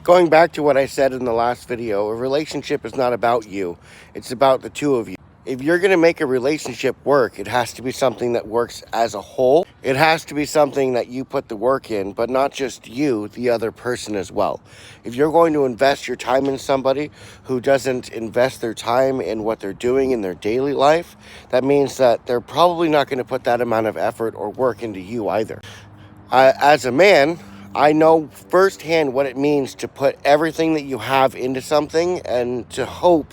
Going back to what I said in the last video, a relationship is not about you. It's about the two of you. If you're going to make a relationship work, it has to be something that works as a whole. It has to be something that you put the work in, but not just you, the other person as well. If you're going to invest your time in somebody who doesn't invest their time in what they're doing in their daily life, that means that they're probably not going to put that amount of effort or work into you either. As a man, I know firsthand what it means to put everything that you have into something and to hope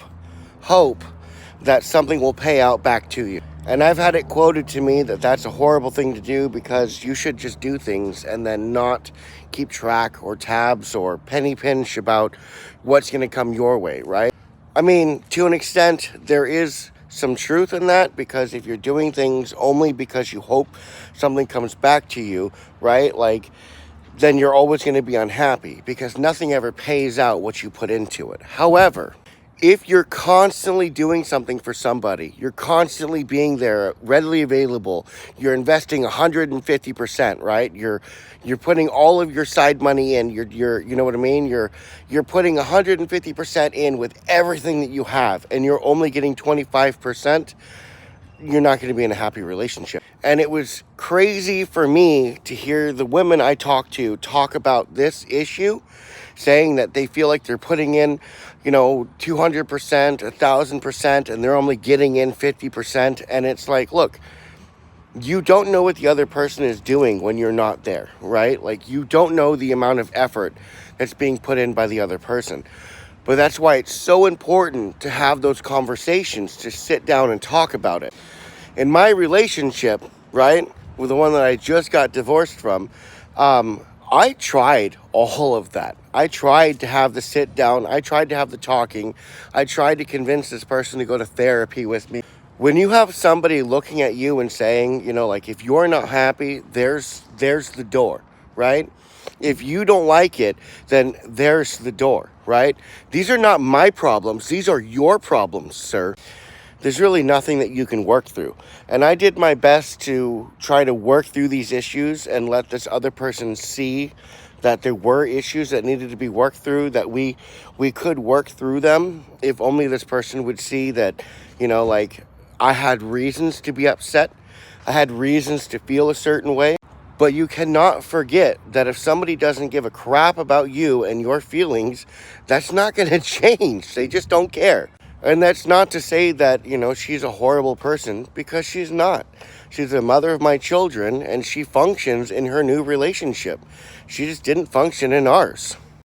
that something will pay out back to you. And I've had it quoted to me that that's a horrible thing to do because you should just do things and then not keep track or tabs or penny pinch about what's going to come your way, right? I mean, to an extent, there is some truth in that, because if you're doing things only because you hope something comes back to you, right? Like, then you're always going to be unhappy because nothing ever pays out what you put into it. However, if you're constantly doing something for somebody, you're constantly being there, readily available, you're investing 150%, right? You're putting all of your side money in, you're you know what I mean? You're putting 150% in with everything that you have, and you're only getting 25%, you're not going to be in a happy relationship. And it was crazy for me to hear the women I talk to talk about this issue, saying that they feel like they're putting in, 200%, 1,000%, and they're only getting in 50%. And it's like, look, you don't know what the other person is doing when you're not there, right? Like, you don't know the amount of effort that's being put in by the other person. But that's why it's so important to have those conversations, to sit down and talk about it. In my relationship, right, with the one that I just got divorced from, I tried all of that. I tried to have the sit down. I tried to have the talking. I tried to convince this person to go to therapy with me. When you have somebody looking at you and saying, like, if you're not happy, there's the door, right? If you don't like it, then there's the door, right? These are not my problems. These are your problems, sir. There's really nothing that you can work through. And I did my best to try to work through these issues and let this other person see that there were issues that needed to be worked through, that we could work through them if only this person would see that, like, I had reasons to be upset. I had reasons to feel a certain way. But you cannot forget that if somebody doesn't give a crap about you and your feelings, that's not going to change. They just don't care. And that's not to say that, she's a horrible person, because she's not. She's the mother of my children, and she functions in her new relationship. She just didn't function in ours.